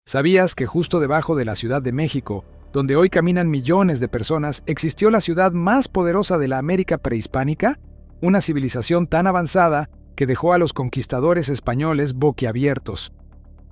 ¿Sabías que justo debajo de la Ciudad de México, donde hoy caminan millones de personas, existió la ciudad más poderosa de la América prehispánica? Una civilización tan avanzada que dejó a los conquistadores españoles boquiabiertos.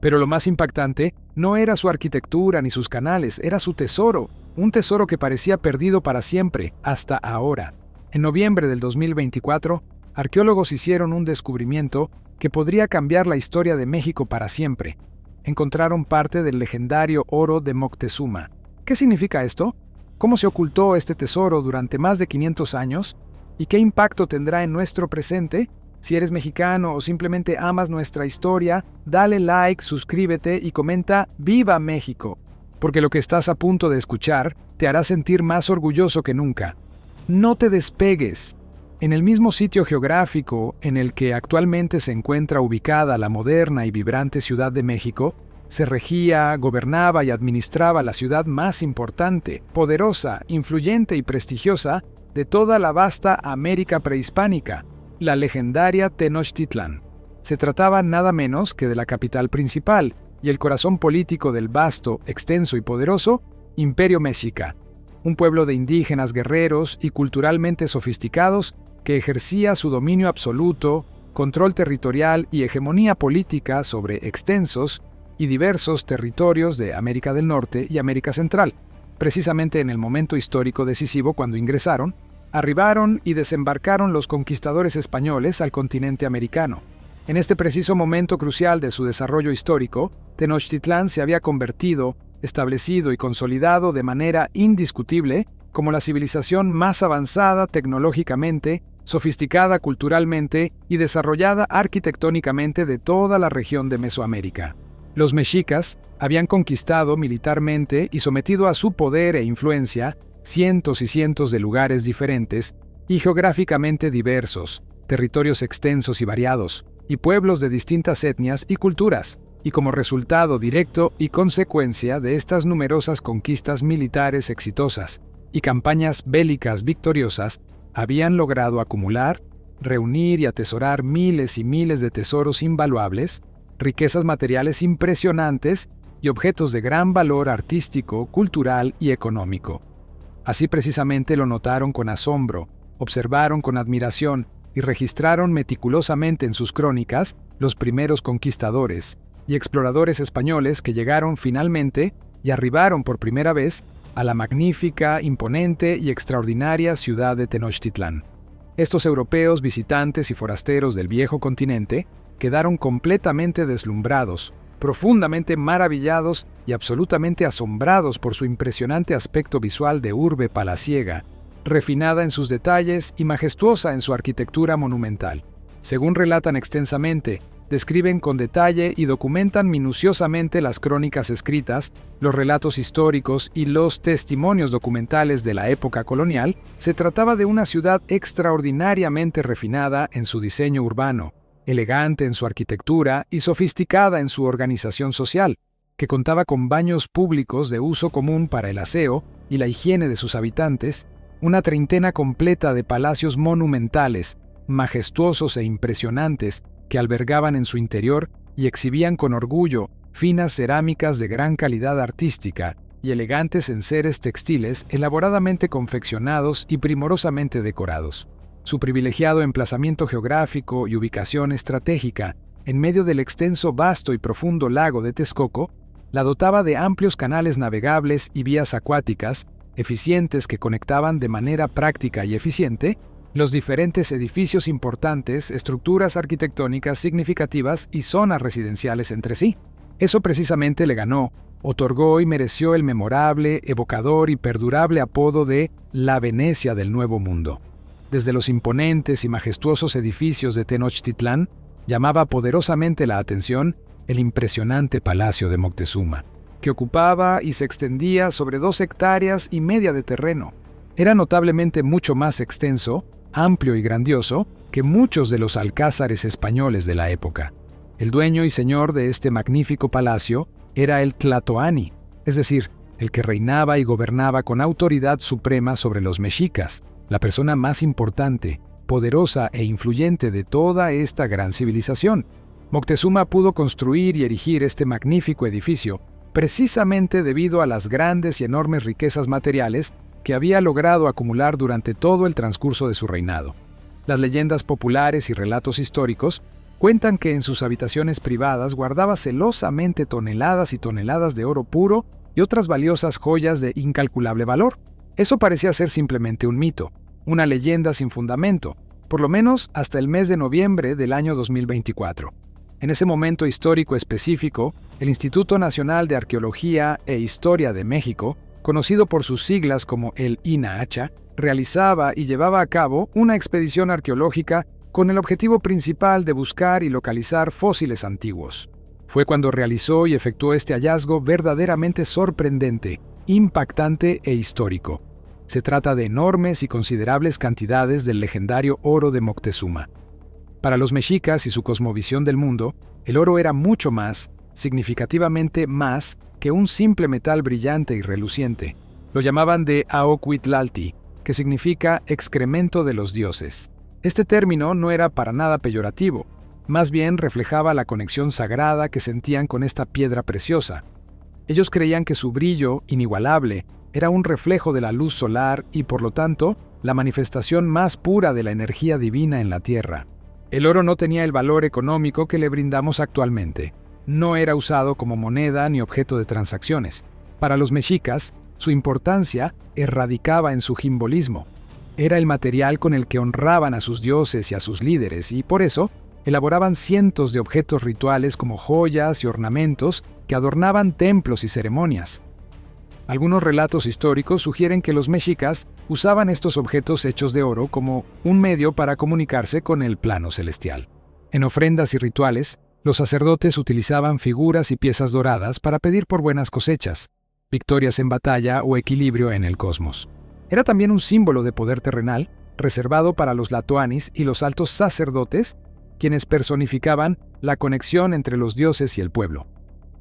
Pero lo más impactante no era su arquitectura ni sus canales, era su tesoro, un tesoro que parecía perdido para siempre, hasta ahora. En noviembre del 2024, arqueólogos hicieron un descubrimiento que podría cambiar la historia de México para siempre. Encontraron parte del legendario oro de Moctezuma. ¿Qué significa esto? ¿Cómo se ocultó este tesoro durante más de 500 años? ¿Y qué impacto tendrá en nuestro presente? Si eres mexicano o simplemente amas nuestra historia, dale like, suscríbete y comenta ¡Viva México! Porque lo que estás a punto de escuchar te hará sentir más orgulloso que nunca. No te despegues. En el mismo sitio geográfico en el que actualmente se encuentra ubicada la moderna y vibrante Ciudad de México, se regía, gobernaba y administraba la ciudad más importante, poderosa, influyente y prestigiosa de toda la vasta América prehispánica, la legendaria Tenochtitlán. Se trataba nada menos que de la capital principal y el corazón político del vasto, extenso y poderoso Imperio Mexica, un pueblo de indígenas guerreros y culturalmente sofisticados que ejercía su dominio absoluto, control territorial y hegemonía política sobre extensos y diversos territorios de América del Norte y América Central. Precisamente en el momento histórico decisivo cuando ingresaron, arribaron y desembarcaron los conquistadores españoles al continente americano. En este preciso momento crucial de su desarrollo histórico, Tenochtitlán se había convertido, establecido y consolidado de manera indiscutible como la civilización más avanzada tecnológicamente, sofisticada culturalmente y desarrollada arquitectónicamente de toda la región de Mesoamérica. Los mexicas habían conquistado militarmente y sometido a su poder e influencia cientos y cientos de lugares diferentes y geográficamente diversos, territorios extensos y variados, y pueblos de distintas etnias y culturas, y como resultado directo y consecuencia de estas numerosas conquistas militares exitosas y campañas bélicas victoriosas, habían logrado acumular, reunir y atesorar miles y miles de tesoros invaluables, riquezas materiales impresionantes y objetos de gran valor artístico, cultural y económico. Así precisamente lo notaron con asombro, observaron con admiración y registraron meticulosamente en sus crónicas los primeros conquistadores y exploradores españoles que llegaron finalmente y arribaron por primera vez a la magnífica, imponente y extraordinaria ciudad de Tenochtitlán. Estos europeos visitantes y forasteros del viejo continente quedaron completamente deslumbrados, profundamente maravillados y absolutamente asombrados por su impresionante aspecto visual de urbe palaciega, refinada en sus detalles y majestuosa en su arquitectura monumental. Según relatan extensamente, describen con detalle y documentan minuciosamente las crónicas escritas, los relatos históricos y los testimonios documentales de la época colonial, se trataba de una ciudad extraordinariamente refinada en su diseño urbano, elegante en su arquitectura y sofisticada en su organización social, que contaba con baños públicos de uso común para el aseo y la higiene de sus habitantes, una treintena completa de palacios monumentales, majestuosos e impresionantes, que albergaban en su interior y exhibían con orgullo finas cerámicas de gran calidad artística y elegantes enseres textiles elaboradamente confeccionados y primorosamente decorados. Su privilegiado emplazamiento geográfico y ubicación estratégica en medio del extenso, vasto y profundo lago de Texcoco la dotaba de amplios canales navegables y vías acuáticas eficientes que conectaban de manera práctica y eficiente los diferentes edificios importantes, estructuras arquitectónicas significativas y zonas residenciales entre sí. Eso precisamente le ganó, otorgó y mereció el memorable, evocador y perdurable apodo de la Venecia del Nuevo Mundo. Desde los imponentes y majestuosos edificios de Tenochtitlán, llamaba poderosamente la atención el impresionante Palacio de Moctezuma, que ocupaba y se extendía sobre 2,5 hectáreas de terreno. Era notablemente mucho más extenso, amplio y grandioso que muchos de los alcázares españoles de la época. El dueño y señor de este magnífico palacio era el Tlatoani, es decir, el que reinaba y gobernaba con autoridad suprema sobre los mexicas, la persona más importante, poderosa e influyente de toda esta gran civilización. Moctezuma pudo construir y erigir este magnífico edificio precisamente debido a las grandes y enormes riquezas materiales que había logrado acumular durante todo el transcurso de su reinado. Las leyendas populares y relatos históricos cuentan que en sus habitaciones privadas guardaba celosamente toneladas y toneladas de oro puro y otras valiosas joyas de incalculable valor. Eso parecía ser simplemente un mito, una leyenda sin fundamento, por lo menos hasta el mes de noviembre del año 2024. En ese momento histórico específico, el Instituto Nacional de Arqueología e Historia de México, conocido por sus siglas como el INAHA, realizaba y llevaba a cabo una expedición arqueológica con el objetivo principal de buscar y localizar fósiles antiguos. Fue cuando realizó y efectuó este hallazgo verdaderamente sorprendente, impactante e histórico. Se trata de enormes y considerables cantidades del legendario oro de Moctezuma. Para los mexicas y su cosmovisión del mundo, el oro era mucho más, significativamente más, que un simple metal brillante y reluciente. Lo llamaban de Aocuitlalti, que significa excremento de los dioses. Este término no era para nada peyorativo, más bien reflejaba la conexión sagrada que sentían con esta piedra preciosa. Ellos creían que su brillo, inigualable, era un reflejo de la luz solar y, por lo tanto, la manifestación más pura de la energía divina en la tierra. El oro no tenía el valor económico que le brindamos actualmente. No era usado como moneda ni objeto de transacciones. Para los mexicas, su importancia radicaba en su simbolismo. Era el material con el que honraban a sus dioses y a sus líderes, y por eso elaboraban cientos de objetos rituales como joyas y ornamentos que adornaban templos y ceremonias. Algunos relatos históricos sugieren que los mexicas usaban estos objetos hechos de oro como un medio para comunicarse con el plano celestial. En ofrendas y rituales, los sacerdotes utilizaban figuras y piezas doradas para pedir por buenas cosechas, victorias en batalla o equilibrio en el cosmos. Era también un símbolo de poder terrenal, reservado para los tlatoanis y los altos sacerdotes, quienes personificaban la conexión entre los dioses y el pueblo.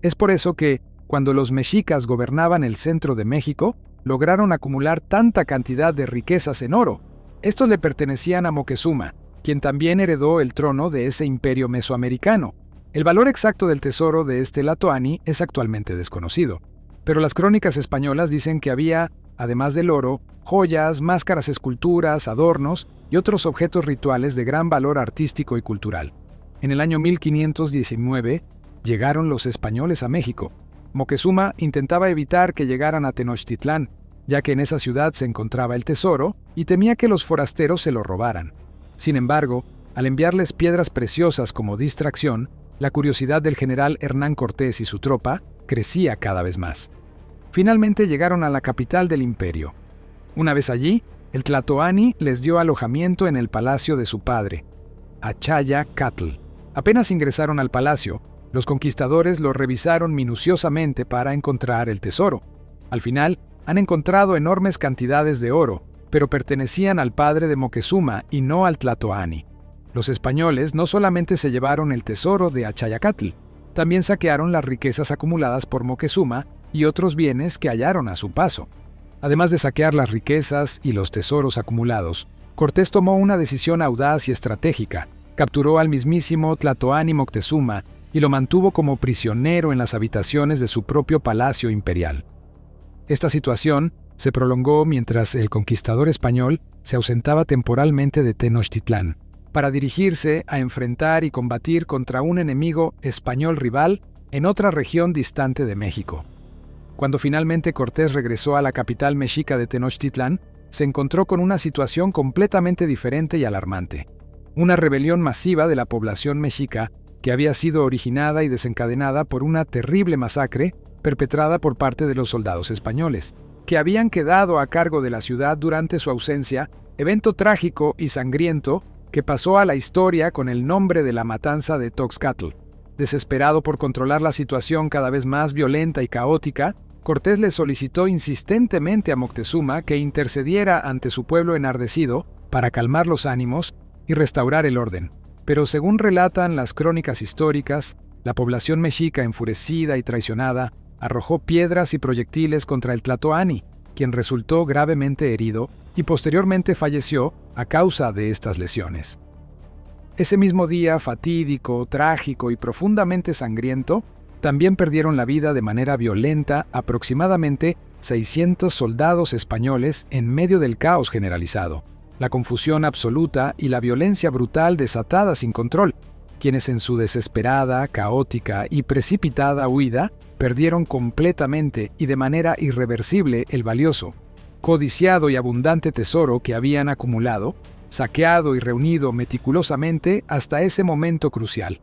Es por eso que, cuando los mexicas gobernaban el centro de México, lograron acumular tanta cantidad de riquezas en oro. Estos le pertenecían a Moctezuma, quien también heredó el trono de ese imperio mesoamericano. El valor exacto del tesoro de este tlatoani es actualmente desconocido, pero las crónicas españolas dicen que había, además del oro, joyas, máscaras, esculturas, adornos y otros objetos rituales de gran valor artístico y cultural. En el año 1519 llegaron los españoles a México. Moctezuma intentaba evitar que llegaran a Tenochtitlán, ya que en esa ciudad se encontraba el tesoro y temía que los forasteros se lo robaran. Sin embargo, al enviarles piedras preciosas como distracción, la curiosidad del general Hernán Cortés y su tropa crecía cada vez más. Finalmente llegaron a la capital del imperio. Una vez allí, el tlatoani les dio alojamiento en el palacio de su padre, Achayacatl. Apenas ingresaron al palacio, los conquistadores lo revisaron minuciosamente para encontrar el tesoro. Al final, han encontrado enormes cantidades de oro, pero pertenecían al padre de Moctezuma y no al tlatoani. Los españoles no solamente se llevaron el tesoro de Achayacatl, también saquearon las riquezas acumuladas por Moctezuma y otros bienes que hallaron a su paso. Además de saquear las riquezas y los tesoros acumulados, Cortés tomó una decisión audaz y estratégica. Capturó al mismísimo tlatoani Moctezuma y lo mantuvo como prisionero en las habitaciones de su propio palacio imperial. Esta situación se prolongó mientras el conquistador español se ausentaba temporalmente de Tenochtitlán, para dirigirse a enfrentar y combatir contra un enemigo español rival en otra región distante de México. Cuando finalmente Cortés regresó a la capital mexica de Tenochtitlán, se encontró con una situación completamente diferente y alarmante. Una rebelión masiva de la población mexica que había sido originada y desencadenada por una terrible masacre perpetrada por parte de los soldados españoles, que habían quedado a cargo de la ciudad durante su ausencia, evento trágico y sangriento que pasó a la historia con el nombre de la matanza de Toxcatl. Desesperado por controlar la situación cada vez más violenta y caótica, Cortés le solicitó insistentemente a Moctezuma que intercediera ante su pueblo enardecido para calmar los ánimos y restaurar el orden. Pero según relatan las crónicas históricas, la población mexica enfurecida y traicionada arrojó piedras y proyectiles contra el tlatoani, quien resultó gravemente herido y posteriormente falleció a causa de estas lesiones. Ese mismo día fatídico, trágico y profundamente sangriento, también perdieron la vida de manera violenta aproximadamente 600 soldados españoles en medio del caos generalizado, la confusión absoluta y la violencia brutal desatada sin control, quienes en su desesperada, caótica y precipitada huida perdieron completamente y de manera irreversible el valioso, codiciado y abundante tesoro que habían acumulado, saqueado y reunido meticulosamente hasta ese momento crucial.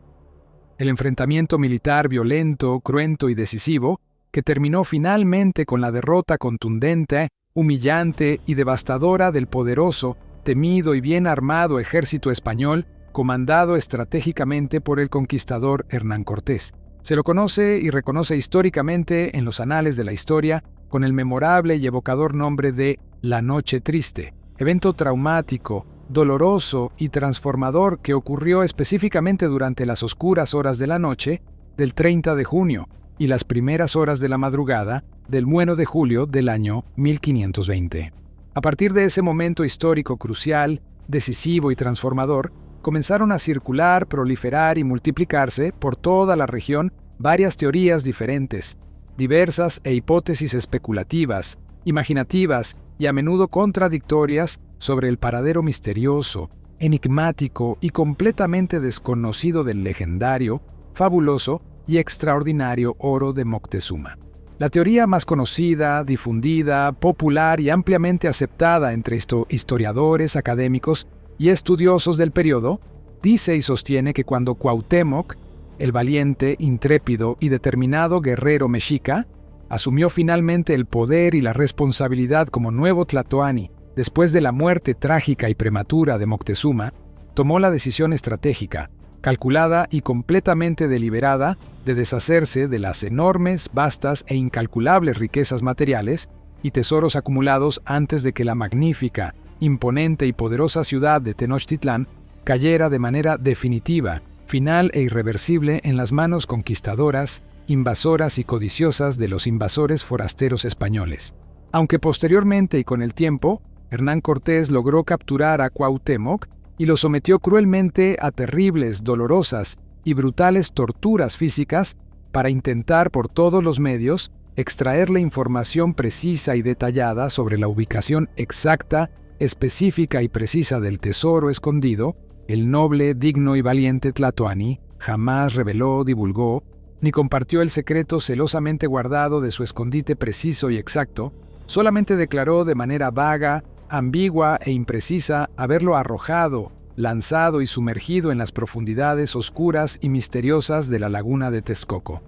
El enfrentamiento militar violento, cruento y decisivo, que terminó finalmente con la derrota contundente, humillante y devastadora del poderoso, temido y bien armado ejército español, comandado estratégicamente por el conquistador Hernán Cortés. Se lo conoce y reconoce históricamente en los anales de la historia con el memorable y evocador nombre de La Noche Triste, evento traumático, doloroso y transformador que ocurrió específicamente durante las oscuras horas de la noche del 30 de junio y las primeras horas de la madrugada del 1 de julio del año 1520. A partir de ese momento histórico crucial, decisivo y transformador, comenzaron a circular, proliferar y multiplicarse por toda la región varias teorías diferentes, diversas e hipótesis especulativas, imaginativas y a menudo contradictorias sobre el paradero misterioso, enigmático y completamente desconocido del legendario, fabuloso y extraordinario oro de Moctezuma. La teoría más conocida, difundida, popular y ampliamente aceptada entre historiadores, académicos y estudiosos del periodo, dice y sostiene que cuando Cuauhtémoc, el valiente, intrépido y determinado guerrero mexica, asumió finalmente el poder y la responsabilidad como nuevo Tlatoani, después de la muerte trágica y prematura de Moctezuma, tomó la decisión estratégica, calculada y completamente deliberada de deshacerse de las enormes, vastas e incalculables riquezas materiales y tesoros acumulados antes de que la magnífica, imponente y poderosa ciudad de Tenochtitlán cayera de manera definitiva, final e irreversible en las manos conquistadoras, invasoras y codiciosas de los invasores forasteros españoles. Aunque posteriormente y con el tiempo, Hernán Cortés logró capturar a Cuauhtémoc y lo sometió cruelmente a terribles, dolorosas y brutales torturas físicas para intentar por todos los medios extraerle información precisa y detallada sobre la ubicación exacta, específica y precisa del tesoro escondido, el noble, digno y valiente Tlatoani jamás reveló, divulgó, ni compartió el secreto celosamente guardado de su escondite preciso y exacto, solamente declaró de manera vaga, ambigua e imprecisa haberlo arrojado, lanzado y sumergido en las profundidades oscuras y misteriosas de la laguna de Texcoco.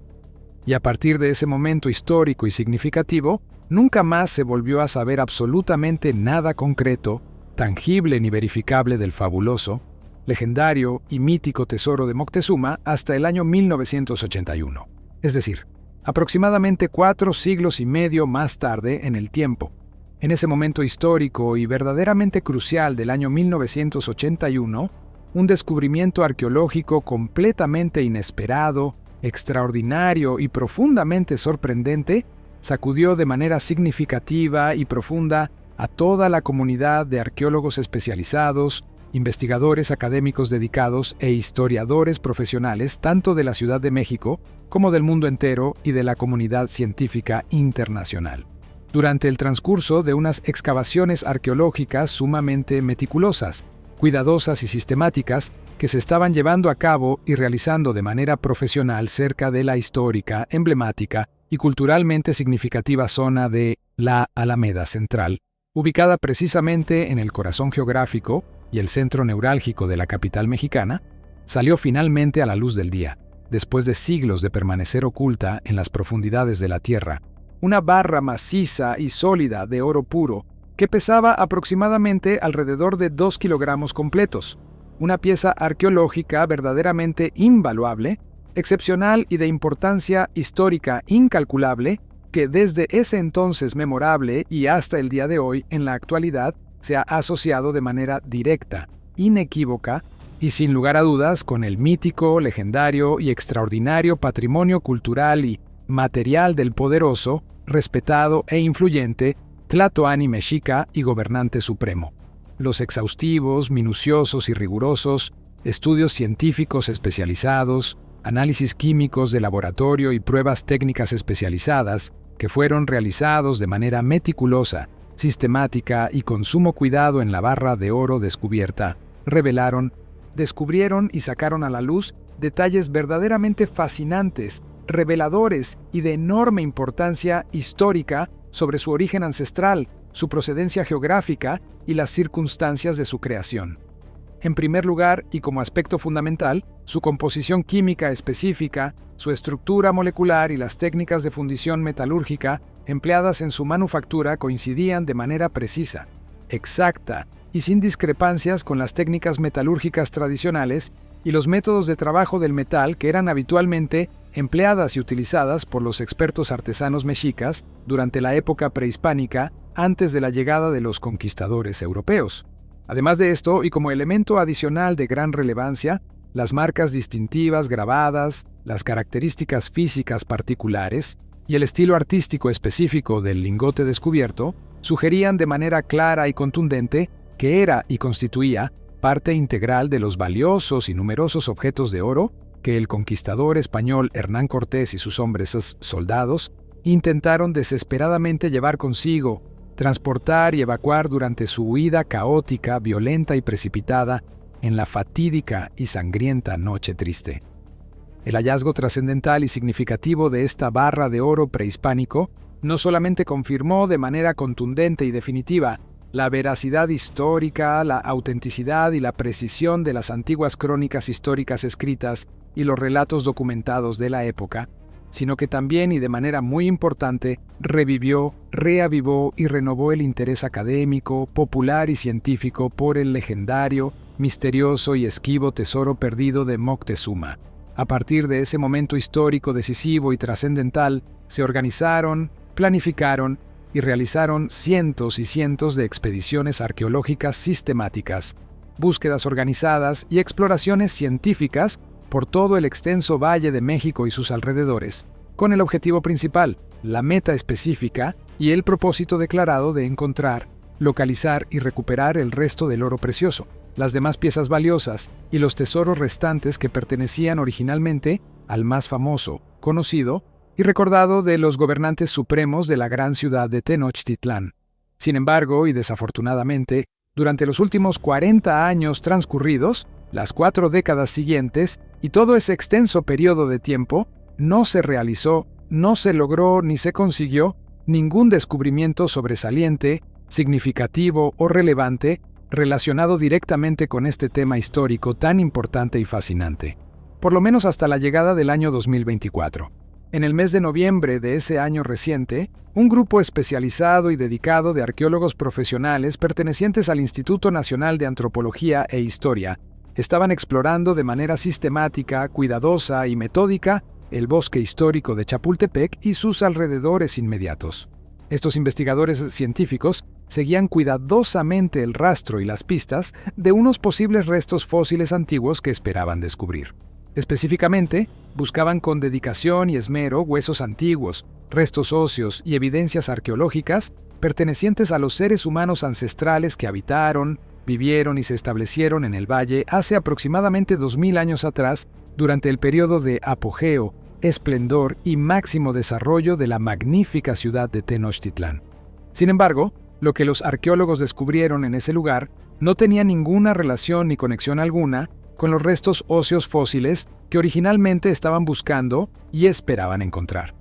Y a partir de ese momento histórico y significativo, nunca más se volvió a saber absolutamente nada concreto, tangible ni verificable del fabuloso, legendario y mítico tesoro de Moctezuma hasta el año 1981, es decir, aproximadamente 4 siglos y medio más tarde en el tiempo. En ese momento histórico y verdaderamente crucial del año 1981, un descubrimiento arqueológico completamente inesperado, extraordinario y profundamente sorprendente sacudió de manera significativa y profunda a toda la comunidad de arqueólogos especializados, investigadores académicos dedicados e historiadores profesionales tanto de la Ciudad de México como del mundo entero y de la comunidad científica internacional. Durante el transcurso de unas excavaciones arqueológicas sumamente meticulosas, cuidadosas y sistemáticas que se estaban llevando a cabo y realizando de manera profesional cerca de la histórica, emblemática y culturalmente significativa zona de la Alameda Central, ubicada precisamente en el corazón geográfico y el centro neurálgico de la capital mexicana, salió finalmente a la luz del día, después de siglos de permanecer oculta en las profundidades de la tierra, una barra maciza y sólida de oro puro que pesaba aproximadamente alrededor de 2 kilogramos completos, una pieza arqueológica verdaderamente invaluable, excepcional y de importancia histórica incalculable, que desde ese entonces memorable y hasta el día de hoy en la actualidad se ha asociado de manera directa, inequívoca y sin lugar a dudas con el mítico, legendario y extraordinario patrimonio cultural y material del poderoso, respetado e influyente Tlatoani mexica y gobernante supremo. Los exhaustivos, minuciosos y rigurosos estudios científicos especializados, análisis químicos de laboratorio y pruebas técnicas especializadas que fueron realizados de manera meticulosa, sistemática y con sumo cuidado en la barra de oro descubierta, descubrieron y sacaron a la luz detalles verdaderamente fascinantes, reveladores y de enorme importancia histórica sobre su origen ancestral, su procedencia geográfica y las circunstancias de su creación. En primer lugar, y como aspecto fundamental, su composición química específica, su estructura molecular y las técnicas de fundición metalúrgica empleadas en su manufactura coincidían de manera precisa, exacta y sin discrepancias con las técnicas metalúrgicas tradicionales y los métodos de trabajo del metal que eran habitualmente empleadas y utilizadas por los expertos artesanos mexicas durante la época prehispánica antes de la llegada de los conquistadores europeos. Además de esto, y como elemento adicional de gran relevancia, las marcas distintivas grabadas, las características físicas particulares y el estilo artístico específico del lingote descubierto sugerían de manera clara y contundente que era y constituía parte integral de los valiosos y numerosos objetos de oro que el conquistador español Hernán Cortés y sus hombres soldados intentaron desesperadamente llevar consigo, transportar y evacuar durante su huida caótica, violenta y precipitada en la fatídica y sangrienta Noche Triste. El hallazgo trascendental y significativo de esta barra de oro prehispánico no solamente confirmó de manera contundente y definitiva la veracidad histórica, la autenticidad y la precisión de las antiguas crónicas históricas escritas y los relatos documentados de la época, sino que también y de manera muy importante revivió, reavivó y renovó el interés académico, popular y científico por el legendario, misterioso y esquivo tesoro perdido de Moctezuma. A partir de ese momento histórico decisivo y trascendental, se organizaron, planificaron y realizaron cientos y cientos de expediciones arqueológicas sistemáticas, búsquedas organizadas y exploraciones científicas por todo el extenso Valle de México y sus alrededores, con el objetivo principal, la meta específica y el propósito declarado de encontrar, localizar y recuperar el resto del oro precioso, las demás piezas valiosas y los tesoros restantes que pertenecían originalmente al más famoso, conocido y recordado de los gobernantes supremos de la gran ciudad de Tenochtitlán. Sin embargo, y desafortunadamente, durante los últimos 40 años transcurridos, las 4 décadas siguientes y todo ese extenso periodo de tiempo, no se realizó, no se logró ni se consiguió ningún descubrimiento sobresaliente, significativo o relevante relacionado directamente con este tema histórico tan importante y fascinante, por lo menos hasta la llegada del año 2024. En el mes de noviembre de ese año reciente, un grupo especializado y dedicado de arqueólogos profesionales pertenecientes al Instituto Nacional de Antropología e Historia estaban explorando de manera sistemática, cuidadosa y metódica el bosque histórico de Chapultepec y sus alrededores inmediatos. Estos investigadores científicos seguían cuidadosamente el rastro y las pistas de unos posibles restos fósiles antiguos que esperaban descubrir. Específicamente, buscaban con dedicación y esmero huesos antiguos, restos óseos y evidencias arqueológicas pertenecientes a los seres humanos ancestrales que habitaron, vivieron y se establecieron en el valle hace aproximadamente 2000 años atrás, durante el periodo de apogeo, esplendor y máximo desarrollo de la magnífica ciudad de Tenochtitlán. Sin embargo, lo que los arqueólogos descubrieron en ese lugar no tenía ninguna relación ni conexión alguna con los restos óseos fósiles que originalmente estaban buscando y esperaban encontrar.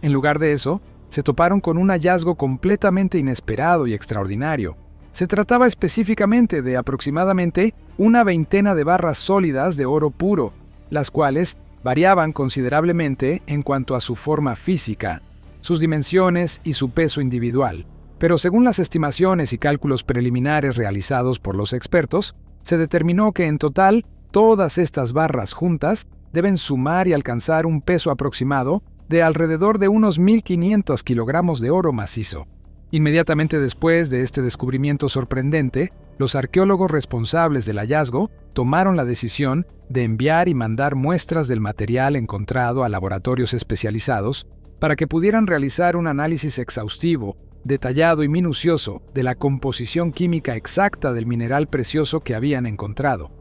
En lugar de eso, se toparon con un hallazgo completamente inesperado y extraordinario. Se trataba específicamente de aproximadamente una veintena de barras sólidas de oro puro, las cuales variaban considerablemente en cuanto a su forma física, sus dimensiones y su peso individual, pero según las estimaciones y cálculos preliminares realizados por los expertos, se determinó que en total todas estas barras juntas deben sumar y alcanzar un peso aproximado de alrededor de unos 1.500 kilogramos de oro macizo. Inmediatamente después de este descubrimiento sorprendente, los arqueólogos responsables del hallazgo tomaron la decisión de enviar y mandar muestras del material encontrado a laboratorios especializados para que pudieran realizar un análisis exhaustivo, detallado y minucioso de la composición química exacta del mineral precioso que habían encontrado.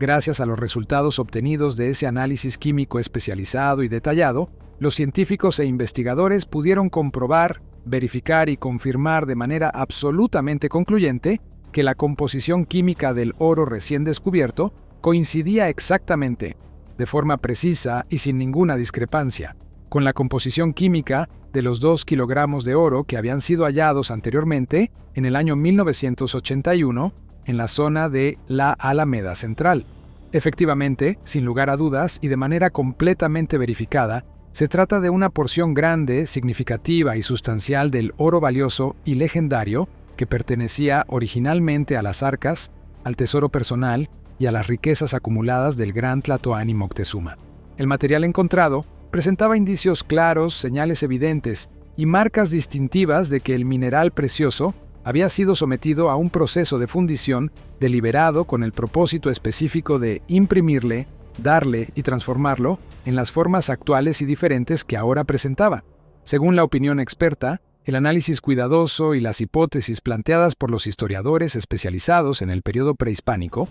Gracias a los resultados obtenidos de ese análisis químico especializado y detallado, los científicos e investigadores pudieron comprobar, verificar y confirmar de manera absolutamente concluyente que la composición química del oro recién descubierto coincidía exactamente, de forma precisa y sin ninguna discrepancia, con la composición química de los 2 kilogramos de oro que habían sido hallados anteriormente en el año 1981 en la zona de la Alameda Central. Efectivamente, sin lugar a dudas y de manera completamente verificada, se trata de una porción grande, significativa y sustancial del oro valioso y legendario que pertenecía originalmente a las arcas, al tesoro personal y a las riquezas acumuladas del gran Tlatoani Moctezuma. El material encontrado presentaba indicios claros, señales evidentes y marcas distintivas de que el mineral precioso había sido sometido a un proceso de fundición deliberado con el propósito específico de imprimirle, darle y transformarlo en las formas actuales y diferentes que ahora presentaba. Según la opinión experta, el análisis cuidadoso y las hipótesis planteadas por los historiadores especializados en el periodo prehispánico,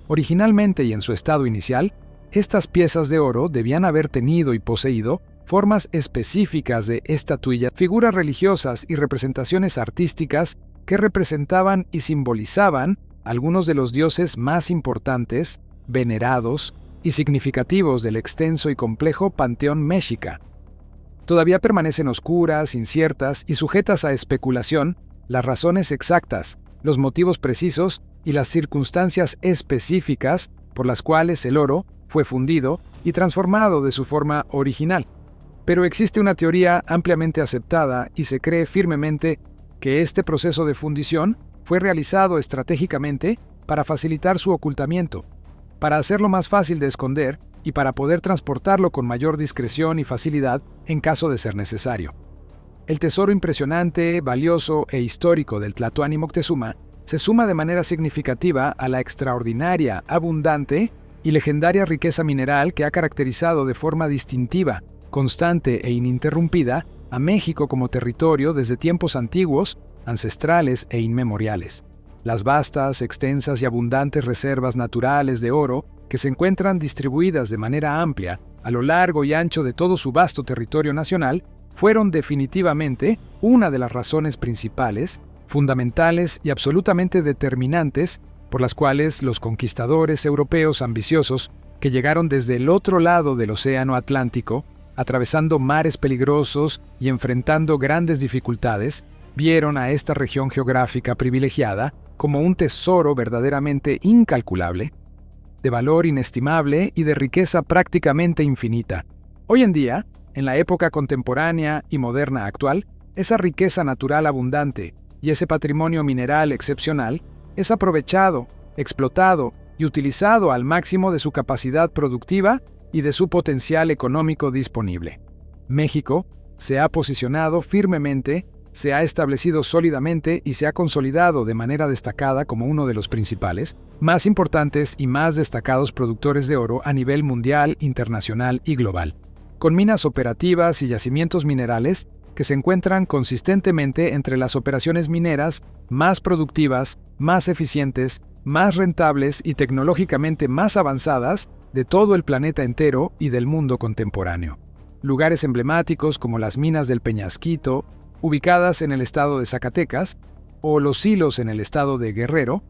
originalmente y en su estado inicial, estas piezas de oro debían haber tenido y poseído formas específicas de estatuillas, figuras religiosas y representaciones artísticas que representaban y simbolizaban algunos de los dioses más importantes, venerados y significativos del extenso y complejo panteón mexica. Todavía permanecen oscuras, inciertas y sujetas a especulación las razones exactas, los motivos precisos y las circunstancias específicas por las cuales el oro fue fundido y transformado de su forma original. Pero existe una teoría ampliamente aceptada y se cree firmemente que este proceso de fundición fue realizado estratégicamente para facilitar su ocultamiento, para hacerlo más fácil de esconder y para poder transportarlo con mayor discreción y facilidad en caso de ser necesario. El tesoro impresionante, valioso e histórico del Tlatoani Moctezuma se suma de manera significativa a la extraordinaria, abundante y legendaria riqueza mineral que ha caracterizado de forma distintiva, constante e ininterrumpida a México como territorio desde tiempos antiguos, ancestrales e inmemoriales. Las vastas, extensas y abundantes reservas naturales de oro que se encuentran distribuidas de manera amplia a lo largo y ancho de todo su vasto territorio nacional fueron definitivamente una de las razones principales, fundamentales y absolutamente determinantes por las cuales los conquistadores europeos ambiciosos que llegaron desde el otro lado del Océano Atlántico, atravesando mares peligrosos y enfrentando grandes dificultades, vieron a esta región geográfica privilegiada como un tesoro verdaderamente incalculable, de valor inestimable y de riqueza prácticamente infinita. Hoy en día, en la época contemporánea y moderna actual, esa riqueza natural abundante y ese patrimonio mineral excepcional es aprovechado, explotado y utilizado al máximo de su capacidad productiva y de su potencial económico disponible. México se ha posicionado firmemente, se ha establecido sólidamente y se ha consolidado de manera destacada como uno de los principales, más importantes y más destacados productores de oro a nivel mundial, internacional y global, con minas operativas y yacimientos minerales que se encuentran consistentemente entre las operaciones mineras más productivas, más eficientes, más rentables y tecnológicamente más avanzadas de todo el planeta entero y del mundo contemporáneo. Lugares emblemáticos como las minas del Peñasquito, ubicadas en el estado de Zacatecas, o Los Silos en el estado de Guerrero,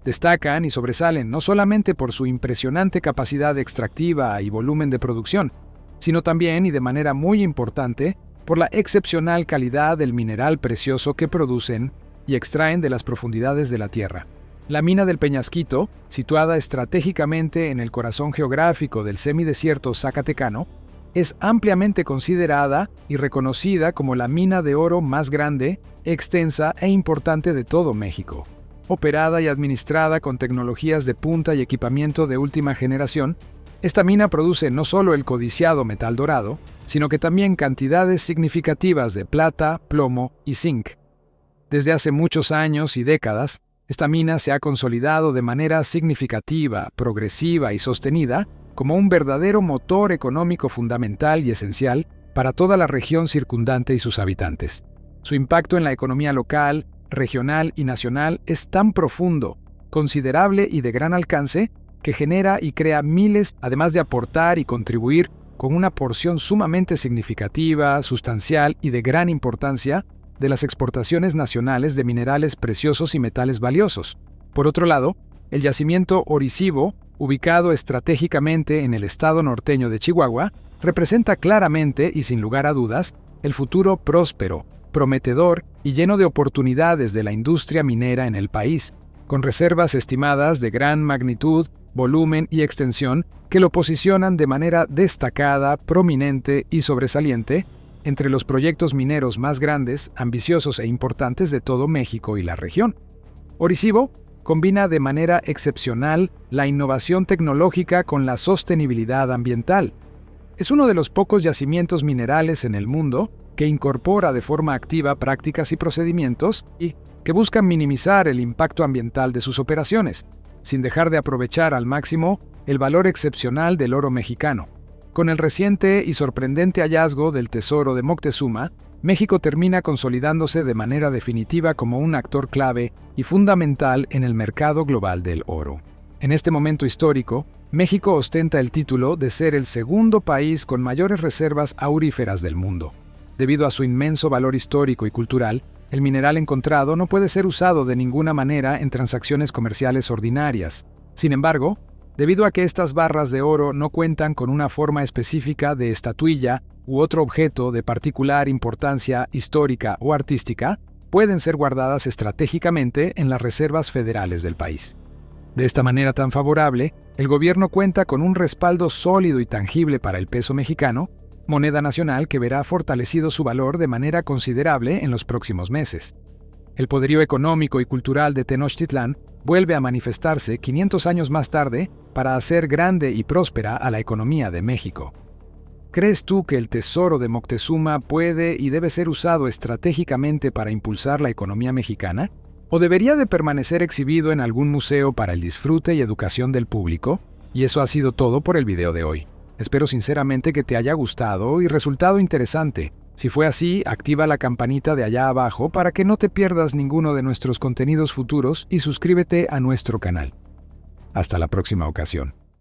destacan y sobresalen no solamente por su impresionante capacidad extractiva y volumen de producción, sino también y de manera muy importante por la excepcional calidad del mineral precioso que producen y extraen de las profundidades de la tierra. La mina del Peñasquito, situada estratégicamente en el corazón geográfico del semidesierto zacatecano, es ampliamente considerada y reconocida como la mina de oro más grande, extensa e importante de todo México. Operada y administrada con tecnologías de punta y equipamiento de última generación, esta mina produce no solo el codiciado metal dorado, sino que también cantidades significativas de plata, plomo y zinc. Desde hace muchos años y décadas, esta mina se ha consolidado de manera significativa, progresiva y sostenida como un verdadero motor económico fundamental y esencial para toda la región circundante y sus habitantes. Su impacto en la economía local, regional y nacional es tan profundo, considerable y de gran alcance que genera y crea miles, además de aportar y contribuir con una porción sumamente significativa, sustancial y de gran importancia de las exportaciones nacionales de minerales preciosos y metales valiosos. Por otro lado, el yacimiento Orisyvo, ubicado estratégicamente en el estado norteño de Chihuahua, representa claramente y sin lugar a dudas el futuro próspero, prometedor y lleno de oportunidades de la industria minera en el país, con reservas estimadas de gran magnitud, volumen y extensión que lo posicionan de manera destacada, prominente y sobresaliente entre los proyectos mineros más grandes, ambiciosos e importantes de todo México y la región. Orisyvo combina de manera excepcional la innovación tecnológica con la sostenibilidad ambiental. Es uno de los pocos yacimientos minerales en el mundo que incorpora de forma activa prácticas y procedimientos que buscan minimizar el impacto ambiental de sus operaciones, sin dejar de aprovechar al máximo el valor excepcional del oro mexicano. Con el reciente y sorprendente hallazgo del tesoro de Moctezuma, México termina consolidándose de manera definitiva como un actor clave y fundamental en el mercado global del oro. En este momento histórico, México ostenta el título de ser el segundo país con mayores reservas auríferas del mundo. Debido a su inmenso valor histórico y cultural, el mineral encontrado no puede ser usado de ninguna manera en transacciones comerciales ordinarias. Sin embargo, debido a que estas barras de oro no cuentan con una forma específica de estatuilla u otro objeto de particular importancia histórica o artística, pueden ser guardadas estratégicamente en las reservas federales del país. De esta manera tan favorable, el gobierno cuenta con un respaldo sólido y tangible para el peso mexicano, moneda nacional que verá fortalecido su valor de manera considerable en los próximos meses. El poderío económico y cultural de Tenochtitlán vuelve a manifestarse 500 años más tarde para hacer grande y próspera a la economía de México. ¿Crees tú que el tesoro de Moctezuma puede y debe ser usado estratégicamente para impulsar la economía mexicana? ¿O debería de permanecer exhibido en algún museo para el disfrute y educación del público? Y eso ha sido todo por el video de hoy. Espero sinceramente que te haya gustado y resultado interesante. Si fue así, activa la campanita de allá abajo para que no te pierdas ninguno de nuestros contenidos futuros y suscríbete a nuestro canal. Hasta la próxima ocasión.